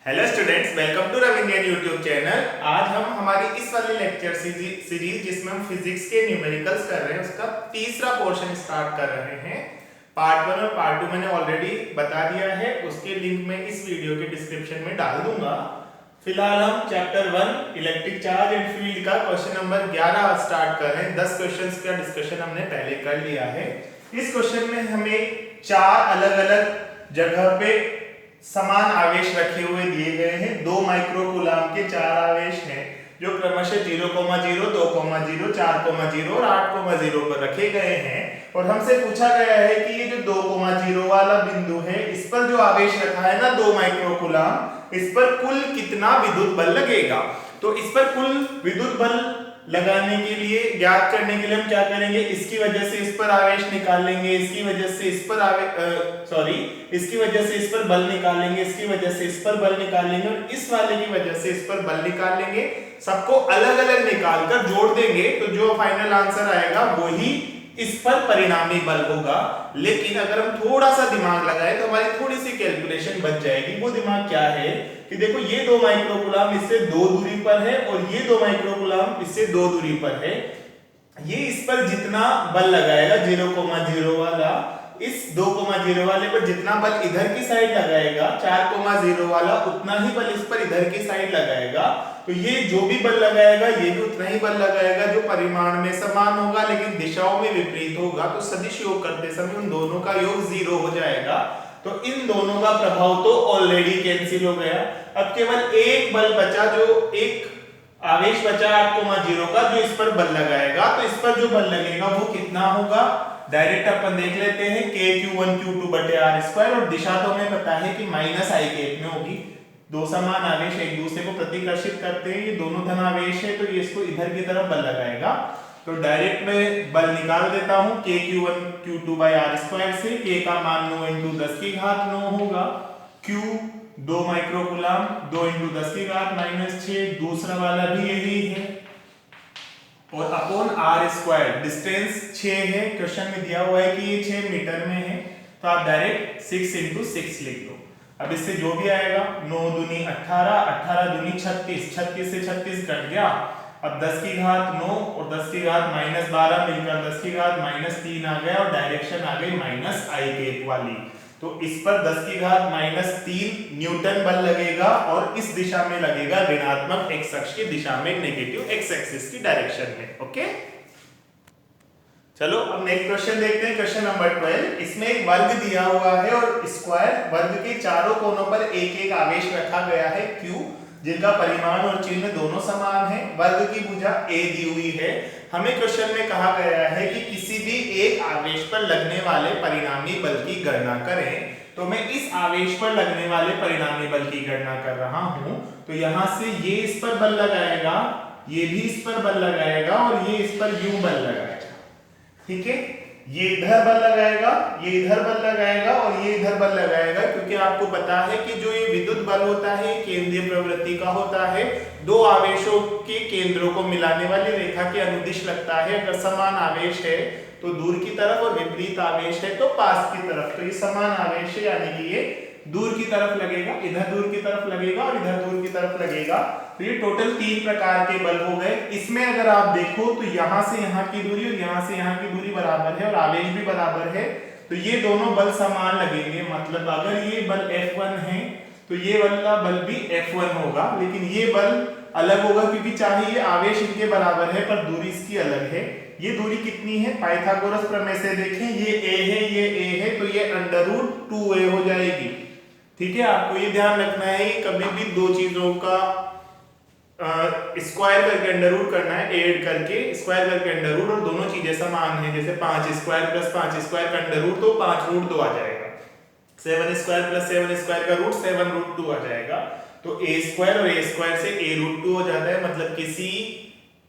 Hello students, welcome to Ravindra YouTube channel. आज हम हमारी इस वाली लेक्चर सीरीज जिसमें हम फिजिक्स के न्यूमेरिकल्स कर रहे हैं उसका तीसरा पोर्शन स्टार्ट कर रहे हैं। पार्ट 1 और पार्ट 2 मैंने ऑलरेडी बता दिया है, उसके लिंक मैं इस वीडियो के डिस्क्रिप्शन में डाल दूंगा। फिलहाल हम chapter 1 electric charge and field का क्वेश्चन नंबर 11 स्टार्ट कर रहे हैं। 10 क्वेश्चंस का डिस्कशन हमने पहले कर लिया है। इस क्वेश्चन में हमें 4 अलग अलग जगह पे समान आवेश रखे हुए दिए गए हैं। 2 माइक्रोकूलाम के 4 आवेश हैं जो क्रमशः 0,0, 2,0, 4,0 और 8,0 पर रखे गए हैं। और हमसे पूछा गया है कि ये जो 2,0 वाला बिंदु है, इस पर जो आवेश रखा है ना 2 माइक्रोकूलाम, इस पर कुल कितना विद्युत बल लगेगा। तो इस पर कुल विद्युत बल लगाने के लिए, ज्ञात करने के लिए हम क्या करेंगे, इसकी वजह से इस पर आवेश निकाल लेंगे, इसकी वजह से इस पर इसकी वजह से इस पर बल निकाल लेंगे, इसकी वजह से इस पर बल निकाल लेंगे और इस वाले की वजह से इस पर बल निकाल लेंगे। सबको अलग अलग निकाल कर जोड़ देंगे तो जो फाइनल आंसर आएगा वही इस पर परिणामी बल होगा। लेकिन अगर हम थोड़ा सा दिमाग लगाएं तो हमारी थोड़ी सी कैलकुलेशन बच जाएगी। वो दिमाग क्या है कि देखो, ये 2 माइक्रोकूलाम इससे 2 दूरी पर है और ये 2 माइक्रोकूलाम इससे 2 दूरी पर है। ये इस पर जितना बल लगाएगा 0,0 वाला, इस 2,0 वाले पर जितना बल इधर की साइड लगाएगा, 4,0 वाला उतना ही बल इस पर इधर की साइड लगाएगा। तो ये जो भी बल लगाएगा ये भी उतना ही बल लगाएगा, जो परिमाण में समान होगा लेकिन दिशाओं में विपरीत होगा। तो सदिश योग करते समय उन दोनों का योग 0 हो जाएगा। तो इन दोनों का प्रभाव तो ऑलरेडी कैंसिल हो गया। अब केवल एक बल बचा, जो एक आवेश बचा 8,0 का, जो इस पर बल लगाएगा। तो इस पर जो बल लगेगा वो कितना होगा, डायरेक्ट अपन देख लेते हैं। Q1 Q2 बटे r²। और दिशा तो हमें पता है कि -i में होगी। 2 समान आवेश एक दूसरे को प्रतिकर्षित करते हैं, ये दोनों धन आवेश है तो ये इसको इधर की तरफ बल लगाएगा। तो डायरेक्ट मैं बल निकाल देता हूं Q1 Q2 r² से। K का मान 9 × 10⁹ होगा। Q 2 माइक्रोकूलाम, 2 × 10⁻⁻6, दूसरा वाला भी यही है। और अपॉन r², डिस्टेंस 6 है, क्वेश्चन में दिया हुआ है कि ये 6 मीटर में है, तो आप डायरेक्ट 6 × 6 लिख लो। अब इससे जो भी आएगा, 9 दूनी 18, 18 दूनी 36, 36 से 36 कट गया। अब 10⁻9 और 10⁻−12 मिलकर 10⁻−3 आ गया और डायरेक्शन आ गई -i वाली। तो इस पर 10⁻−3 न्यूटन बल लगेगा और इस दिशा में लगेगा ऋणात्मक x अक्ष की दिशा में, नेगेटिव x एक्सिस की डायरेक्शन में। ओके, चलो अब नेक्स्ट क्वेश्चन देखते हैं। Question number 12। इसमें एक वर्ग दिया हुआ है और स्क्वायर वर्ग के चारों कोनों पर एक एक आवेश रखा गया है Q, जिनका परिमाण और चिन्ह दोनों समान है। वर्ग की भुजा A दी हुई है। हमें क्वेश्चन में कहा गया है कि किसी भी एक आवेश पर लगने वाले परिणामी बल की गणना करें। तो मैं इस आवेश पर लगने वाले परिणामी बल की गणना कर रहा हूं। तो यहां से ये इस पर बल लगाएगा, ये भी इस पर बल लगाएगा और ये इस पर यूं बल लगाएगा। ठीक है, ये इधर बल लगाएगा, ये इधर बल लगाएगा और ये इधर बल लगाएगा। क्योंकि आपको पता है कि जो ये विद्युत बल होता है केंद्रीय प्रवृत्ति का होता है। 2 आवेशों के केंद्रों को मिलाने वाली रेखा के अनुदिश लगता है। अगर समान आवेश है तो दूर की तरफ और विपरीत आवेश है तो पास की तरफ। तो ये समान आवेश है, यानी कि ये दूर की तरफ लगेगा, इधर दूर की तरफ लगेगा और इधर दूर की तरफ लगेगा। तो ये टोटल 3 प्रकार के बल हो गए। इसमें अगर आप देखो तो यहां से यहां की दूरी और यहां से यहां की दूरी बराबर है और आवेश भी बराबर है। तो ये दोनों बल समान लगेंगे। मतलब अगर ये बल F1 है तो ये वाला बल भी F1 होगा, लेकिन ये बल अलग होगा क्योंकि चाहे ये आवेश इनके बराबर है पर दूरी इसकी अलग है। ये दूरी कितनी है, पाइथागोरस प्रमेय से देखें, ये a है, ये a है, तो ये √2a हो जाएगी। ठीक है, आपको ये ध्यान रखना है कि कभी भी 2 चीजों का स्क्वायर करके अंडर करना है, ऐड करके स्क्वायर करके अंडर और दोनों चीजें समान हैं। जैसे 5² + 5² का अंडर तो 5√2 आ जाएगा। 7² + 7² का रूट 7√2 आ जाएगा। तो a² और a² से a√2 हो जाता है। मतलब किसी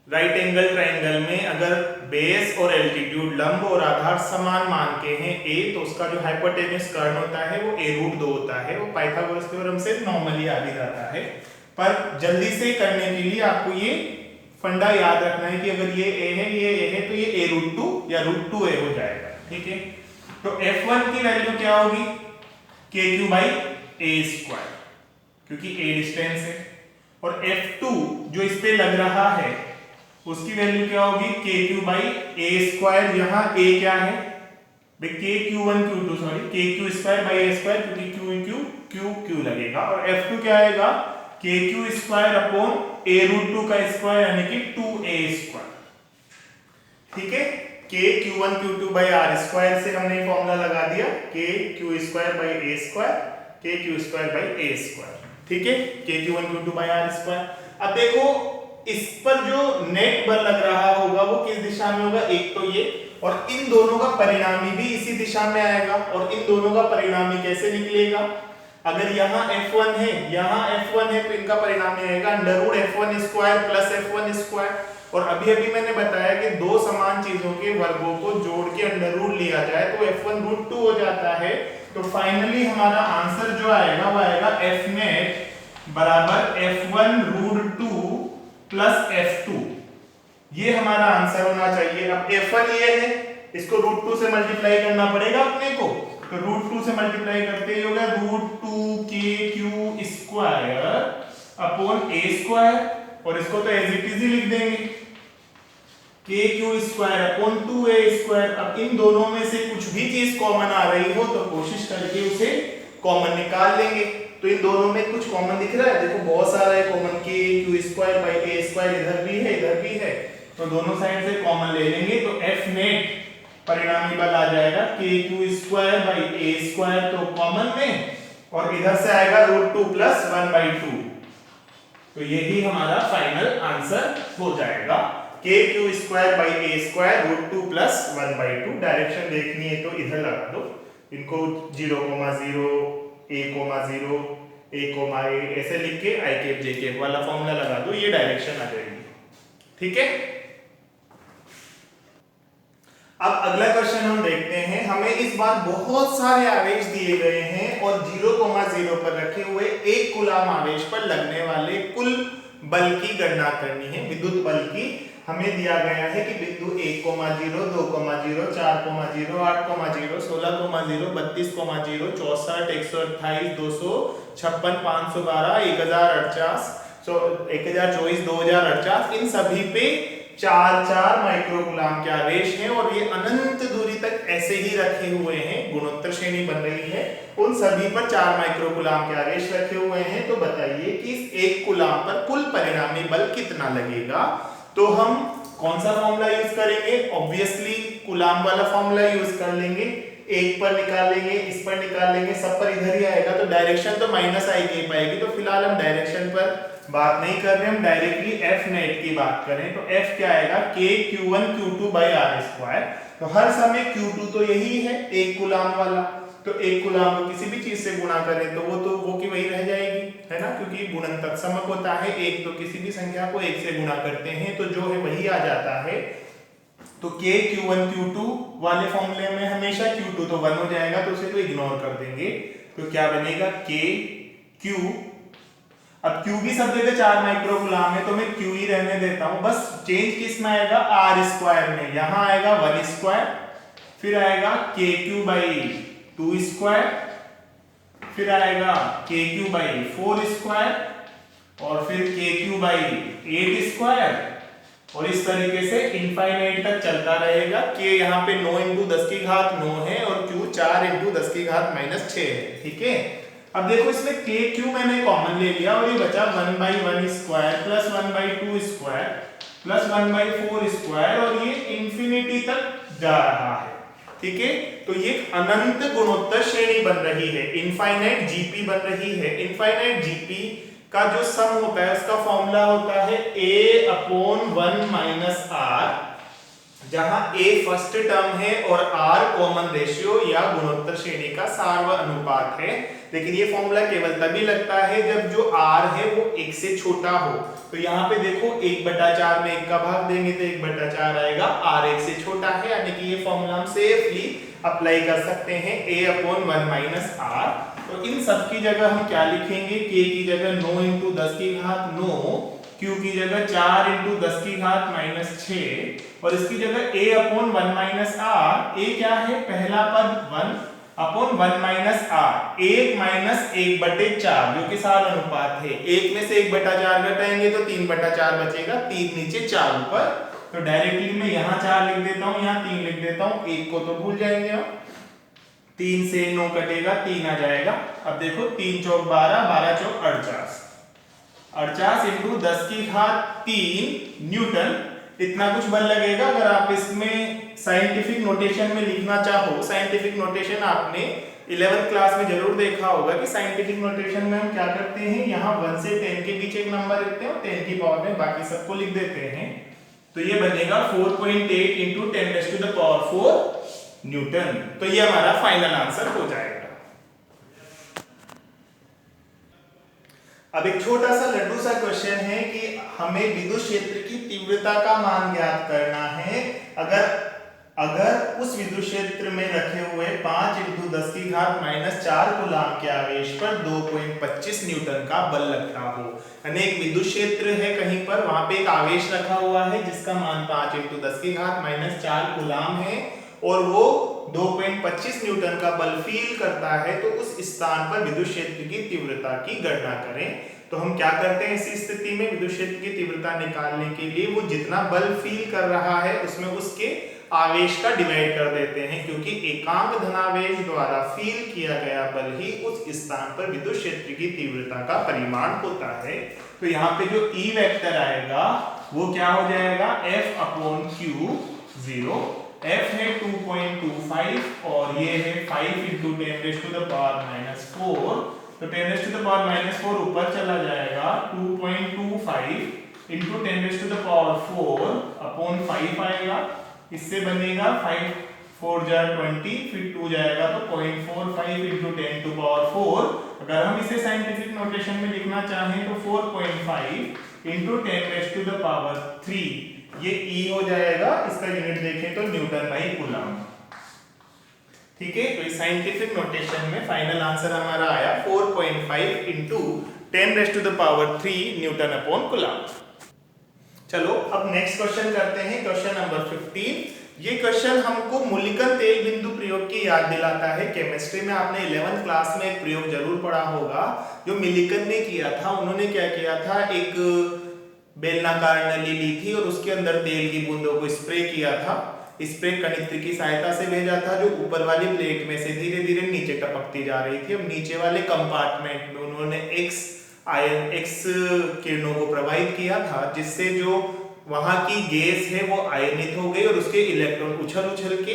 राइट एंगल ट्रायंगल में अगर बेस और एल्टीट्यूड, लंब और आधार समान मान के हैं a, तो उसका जो हाइपोटेन्यूज कर्ण होता है वो a√2 होता है। वो पाइथागोरस थ्योरम से नॉर्मली आ भी जाता है, पर जल्दी से करने के लिए आपको ये फंडा याद रखना है कि अगर ये a है, ये a है, तो ये a√2 या √2a हो जाएगा। ठीक है, तो F1 की वैल्यू क्या होगी, KQ/a²। क्योंकि a डिस्टेंस है, और F2 जो इस पे लग रहा है उसकी वैल्यू क्या होगी, KQ बाई a स्क्वायर। यहाँ a क्या है भाई, KQ1 Q2 sorry KQ square by a square, क्योंकि Q लगेगा, और F2 क्या आएगा, KQ square upon a root 2 का स्क्वायर यानी कि 2a स्क्वायर। ठीक है, KQ1 Q2 by r square से हमने फॉर्मूला लगा दिया, KQ square by a square, KQ square by a square. ठीक है, KQ1 Q2 by r square. अब देखो इस पर जो नेट बल लग रहा होगा वो किस दिशा में होगा, एक तो ये, और इन दोनों का परिणामी भी इसी दिशा में आएगा। और इन दोनों का परिणामी कैसे निकलेगा, अगर यहाँ F1 है, यहाँ F1 है, तो इनका परिणामी आएगा under root F1 square plus F1 square. और अभी अभी मैंने बताया कि दो समान चीजों के वर्गों को जोड़ के अंडर रूट लिया जाए तो F1 रूट 2 हो जाता है। तो फाइनली हमारा आंसर जो आएगा वो आएगा F नेट बराबर F1 रूट 2 प्लस F2। ये हमारा आंसर होना चाहिए। अब F1 ये है, इसको रूट 2 से मल्टीप्लाई करना पड़ेगा अपने को, तो रूट 2 से मल्टीप्लाई करते ही होगा root 2 KQ square upon a square, और इसको तो एज इट इज ही लिख देंगे KQ square upon 2a square. अब इन दोनों में से कुछ भी चीज कॉमन आ रही हो तो कोशिश करके उसे कॉमन निकाल लेंगे। तो इन दोनों में कुछ कॉमन दिख रहा है, देखो बहुत सारा है common, KQ square by a square इधर भी है इधर भी है, तो दोनों साइड से कॉमन ले लेंगे। तो F नेट परिणामी बल आ जाएगा KQ square by a square, तो कॉमन में, और इधर से आएगा रूट 2 प्लस 1/2। तो यही हमारा फाइनल आंसर हो जाएगा, KQ square by a square root 2 plus 1/2। Direction देखनी है तो इधर लगा दो इनको, 0,0 a,0 a,a ऐसे लिख के i कैप j कैप वाला फॉर्मूला लगा दो, ये डायरेक्शन आ जाएगी। ठीक है, अब अगला क्वेश्चन हम देखते हैं। हमें इस बार बहुत सारे आवेश दिए गए हैं और 0,0 पर रखे हुए 1 कूलाम आवेश पर लगने वाले कुल बल की गणना करनी है, विद्युत बल की। हमें दिया गया है कि बिंदु 1,0, 2,0, 4,0, 8,0, 16,0, 32,0, 64, 128, 256, 512, 1048, 1024, 2048, इन सभी पे 4 माइक्रो कूलाम के आवेश हैं, और ये अनंत दूरी तक ऐसे ही रखे हुए हैं, गुणोत्तर श्रेणी बन रही है, उन सभी पर 4 माइक्रो कूलाम के आवेश रखे हुए हैं। तो बताइए कि इस 1 कूलाम पर कुल परिणामी बल कितना लगेगा। तो हम कौन सा फॉर्मूला यूज करेंगे, ऑब्वियसली कूलाम वाला फॉर्मूला यूज कर लेंगे। 1 पर निकालेंगे, इस पर निकालेंगे, सब पर इधर ही आएगा, तो डायरेक्शन तो माइनस आई के पाएगी। तो फिलहाल हम डायरेक्शन पर बात नहीं कर रहे, हम डायरेक्टली F नेट की बात करें तो F क्या आएगा, KQ1 Q2 by r square. तो हर समय Q2 तो यही है 1 कूलाम वाला, तो 1 कूलाम को किसी भी चीज से गुणा करें तो वो की वही रह जाएगी, है ना, क्योंकि गुणन तत्समक होता है, एक तो किसी भी संख्या को 1 से गुणा करते हैं तो जो है वही आ जाता है। तो KQ1 Q2 वाले फॉर्मूले में हमेशा Q2 तो 1 हो जाएगा, तो उसे तो इग्नोर कर देंगे। तो क्या बनेगा, KQ, अब Q भी सब जगह 4 माइक्रो कूलाम है तो मैं Q ही रहने देता हूं, बस चेंज किस में आएगा, r स्क्वायर में। यहां आएगा 1 स्क्वायर, फिर आएगा KQ बाई 2 स्क्वायर, फिर आएगा KQ बाई 4 स्क्वायर, और फिर KQ बाई 8 स्क्वायर, और इस तरीके से इनफाइनाइट तक चलता रहेगा। K यहाँ पे 9 × 10 की घात 9 है और Q 4 × 10 की घात -6 है। ठीक है, अब देखो इसमें KQ मैंने कॉमन ले लिया और ये बचा 1/1 square plus 1/2 square plus 1/4 square, और ये इंफिनिटी तक जा रहा है। ठीक है, तो ये अनंत गुणोत्तर श्रेणी बन रही है, इनफाइनाइट जीपी बन रही है। इनफाइनाइट जीपी का जो सम होता है उसका फॉर्मूला होता है A/1 - R, जहां A फर्स्ट टर्म है और R कॉमन रेशियो या गुणोत्तर श्रेणी का सार्व अनुपात है। लेकिन ये फॉर्मूला केवल तभी लगता है जब जो R है वो 1 से छोटा हो। तो यहाँ पे देखो 1/4 में 1 का भाग देंगे तो 1/4 आएगा, R 1 से छोटा है, यानी कि ये फॉर्मूला हम सेफली अप्लाई कर सकते हैं A/1 - R। तो इन सब की जगह हम क्या लिखेंगे, K की जगह 9 × 10 की घात 9, Q की जगह 4 × 10 की घात -6, और इसकी जगह A/1 - R। A क्या है, पहला पद 1, अपॉन 1 माइनस आर, 1 माइनस 1/4 जो कि साल अनुपात है। 1 में से 1/4 घटाएंगे तो 3/4 बचेगा, 3 नीचे 4 ऊपर। तो डायरेक्टली मैं यहाँ 4 लिख देता हूँ, यहाँ 3 लिख देता हूँ, 1 को तो भूल जाएंगे हम। 3 से 9 कटेगा, 3 आ जाएगा। अब देखो 3 चौक 12, 12 चौक 48, 48 इंटू 10⁻³ न्यूटन, इतना कुछ बल लगेगा। अगर आप इसमें साइंटिफिक नोटेशन में लिखना चाहो, साइंटिफिक नोटेशन आपने 11th क्लास में जरूर देखा होगा कि साइंटिफिक नोटेशन में हम क्या करते हैं, यहाँ 1 से 10 के बीच एक नंबर लिखते हैं और 10 की पावर में बाकी सबको लिख देते हैं। तो ये बनेगा 4.8 इंटू 10⁻⁴ न्यूटन। तो ये हमारा फाइनल आंसर हो जाएगा। अब एक छोटा सा लड्डू सा क्वेश्चन है कि हमें विद्युत क्षेत्र की तीव्रता का मान ज्ञात करना है। अगर उस विद्युत क्षेत्र में रखे हुए 5 × 10⁻⁻⁴ कूलाम के आवेश पर 2.25 न्यूटन का बल लगता हो। यानी एक विद्युत क्षेत्र है कहीं पर, वहां पे एक आवेश रखा हुआ है जिसका मान 5 × 10⁻⁻⁴ कूलाम है और वो 2.25 न्यूटन का बल फील करता है। तो उस स्थान पर विद्युत क्षेत्र की तीव्रता की गणना करें। तो हम क्या करते हैं ऐसी स्थिति में, विद्युत क्षेत्र की तीव्रता निकालने के लिए वो जितना बल फील कर रहा है उसमें उसके आवेश का डिवाइड कर देते हैं, क्योंकि एकांक धनावेश द्वारा फील किया गया बल ही उस स्थान पर विद्युत क्षेत्र की तीव्रता का परिमाण होता है। तो यहाँ पे जो E वेक्टर आएगा वो क्या हो जाएगा, F/Q 0। F है 2.25 और ये है 5 × 10⁻⁻⁴। तो 10⁻⁻⁴ ऊपर चला जाएगा, 2.25 × 10⁻⁴ अपॉन 5 आएगा। इससे बनेगा 5 4 जा 20, फिर 2 जाएगा तो 0.45 × 10⁴। अगर हम इसे साइंटिफिक नोटेशन में लिखना चाहें तो 4.5 × 10⁻³ ये E हो जाएगा। इसका यूनिट देखें तो न्यूटन/कूलम। ठीक है, तो इस साइंटिफिक नोटेशन में फाइनल आंसर हमारा आया 4.5 × 10⁻³ न्यूटन/कूलम। चलो अब नेक्स्ट क्वेश्चन करते हैं, क्वेश्चन नंबर 15। ये क्वेश्चन हमको मूलिकन तेल बिंदु प्रयोग की याद दिलाता है। केमिस्ट्री में आपने 11th क्लास में एक प्रयोग जरूर पढ़ा होगा जो मिलिकन ने किया था। उन्होंने क्या किया था, एक बेलनाकार नली ली थी और उसके अंदर तेल की बूंदों को स्प्रे किया था। स्प्रे कनित्र की सहायता से भेजा था जो ऊपर वाली प्लेट में से धीरे धीरे नीचे टपकती जा रही थी। अब नीचे वाले कंपार्टमेंट में उन्होंने एक्स किरणों को प्रवाहित किया था, जिससे जो वहां की गैस है वो आयनित हो गई और उसके इलेक्ट्रॉन उछल के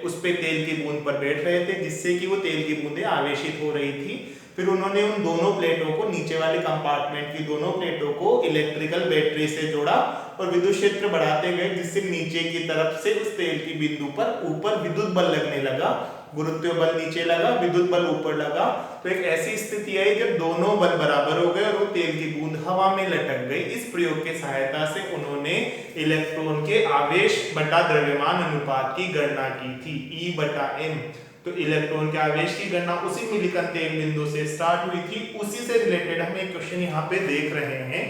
उस पे तेल की बूंद पर बैठ रहे थे, जिससे कि वो तेल की बूंदें आवेशित हो रही थी। फिर उन्होंने उन दोनों प्लेटों को, नीचे वाले कंपार्टमेंट की दोनों प्लेटों को इलेक्ट्रिकल बैटरी से जोड़ा और विद्युत क्षेत्र बढ़ाते गए, जिससे नीचे की तरफ से उस तेल की बिंदु पर ऊपर विद्युत बल लगने लगा। गुरुत्वीय बल नीचे लगा, विद्युत बल ऊपर लगा। तो एक ऐसी स्थिति आई जब दोनों बल बराबर हो गए और वो तेल की बूंद हवा में लटक गई। इस प्रयोग की सहायता से उन्होंने इलेक्ट्रॉन के आवेश बटा द्रव्यमान अनुपात की गणना की थी, E/m। तो इलेक्ट्रॉन के आवेश की गणना उसी मिलिकन तेल बिंदु से स्टार्ट हुई थी। उसी से रिलेटेड हम एक क्वेश्चन यहाँ पे देख रहे हैं।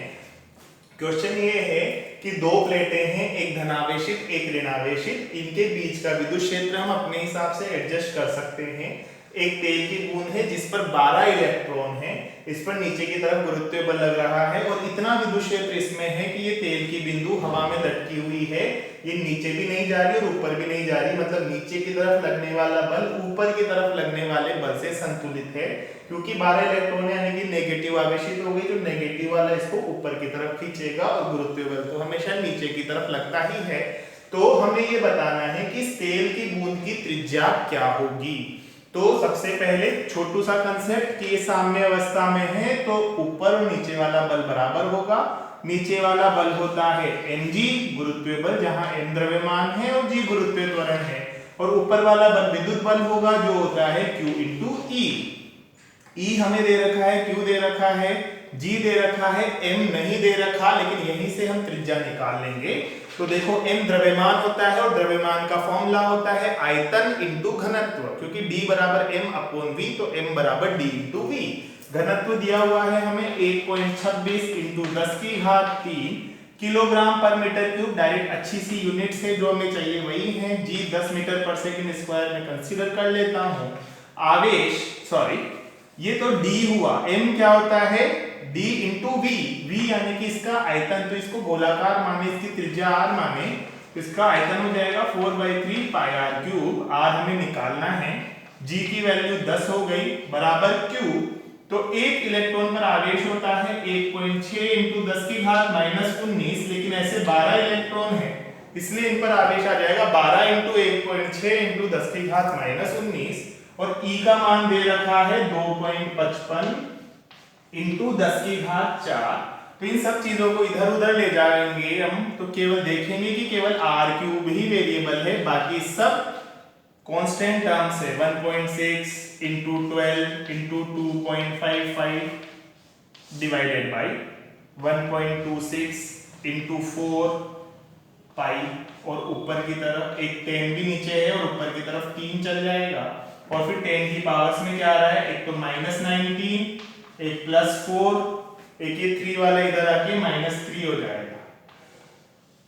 क्वेश्चन ये है कि दो प्लेटें हैं, एक धनावेशित एक ऋणावेशित। इनके बीच का विद्युत क्षेत्र हम अपने हिसाब से एडजस्ट कर सकते हैं। एक तेल की बूंद है जिस पर 12 इलेक्ट्रॉन है, इस पर नीचे की तरफ गुरुत्वीय बल लग रहा है और इतना विद्युत क्षेत्र इसमें है कि ये तेल की बिंदु हवा में लटकी हुई है। ये नीचे भी नहीं जा रही और ऊपर भी नहीं जा रही, मतलब नीचे की तरफ लगने वाला बल ऊपर की तरफ लगने वाले बल से संतुलित है। क्योंकि 12 इलेक्ट्रॉन यानी कि नेगेटिव आवेशित हो गई, जो नेगेटिव वाला इसको ऊपर की तरफ खींचेगा और गुरुत्वीय बल तो हमेशा नीचे की तरफ लगता ही है। तो हमें ये बताना है कि इस तेल की बूंद की त्रिज्या क्या होगी। तो सबसे पहले छोटू सा कंसेप्ट कि ये साम्य अवस्था में है तो ऊपर और नीचे वाला बल बराबर होगा। नीचे वाला बल होता है mg गुरुत्वीय बल, जहां m द्रव्यमान है और g गुरुत्वीय त्वरण है, और ऊपर वाला बल विद्युत बल होगा जो होता है q × E। E हमें दे रखा है, q दे रखा है, g दे रखा है, m नहीं दे रखा, लेकिन यहीं से हम त्रिज्या निकाल लेंगे। तो देखो m द्रव्यमान होता है और द्रव्यमान का फॉर्मूला होता है आयतन इंटू घनत्व, क्योंकि d बराबर m/v तो m बराबर d × v। घनत्व दिया हुआ है हमें 1.26 × 10⁻³ किलोग्राम पर मीटर क्यूब। डायरेक्ट अच्छी सी यूनिट्स है, जो हमें चाहिए वही है। g 10 मीटर पर सेकंड स्क्वायर में कंसीडर कर लेता हूँ। आवेश सॉरी ये तो d हुआ, m क्या होता है d इंटू v, v यानी कि इसका आयतन, तो इसको गोलाकार माने, इसकी त्रिज्या r माने, तो इसका आयतन हो जाएगा 4/3 पाई r क्यूब। r हमें निकालना है, g की वैल्यू 10 हो गई बराबर q, तो एक इलेक्ट्रॉन पर आवेश होता है 1.6 इंटू 10 की घात -19, लेकिन ऐसे 12 इलेक्ट्रॉन है इसलिए इन पर आवेश आ जाएगा 12 इंटू 1.6 इंटू 10 की घात -19, और E का मान दे रखा है 2.55 इंटू 10 की घात 4। तो इन सब चीजों को इधर उधर ले जाएंगे हम, तो केवल देखेंगे कि केवल r क्यूब ही वेरिएबल है, बाकी सब कांस्टेंट टर्म्स है। 1.6 into 12 into 2.55 divided by 1.26 into 4 पाई, और ऊपर की तरफ एक 10 भी नीचे है और ऊपर की तरफ 3 चल जाएगा, और फिर 10 की पावर्स में क्या आ रहा है, एक तो -19, एक +4, एक ये 3 वाला इधर आके -3 हो जाएगा।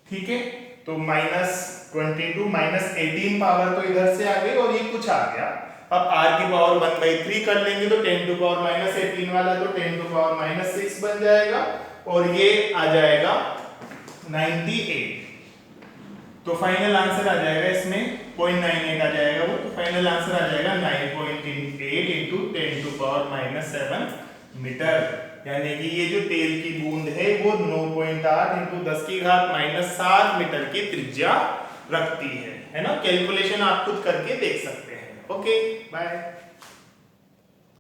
ठीक है, तो -22 -18 पावर तो इधर से आ गई और ये कुछ आ गया। अब r की पावर 1/3 कर लेंगे तो 10 टू पावर -18 वाला तो 10 टू पावर -6 बन जाएगा, और ये आ जाएगा 98। तो फाइनल आंसर आ जाएगा इसमें 0.98 आ जाएगा वो, तो फाइनल आंसर आ जाएगा 9.8 इंटू 10 टू पावर -7 मीटर, यानी कि ये जो तेल की बूंद है वो 9.8 इंटू 10 की घात -7 मीटर की त्रिज्या रखती है ना। कैलकुलेशन आप खुद करके देख सकते हैं। Okay bye.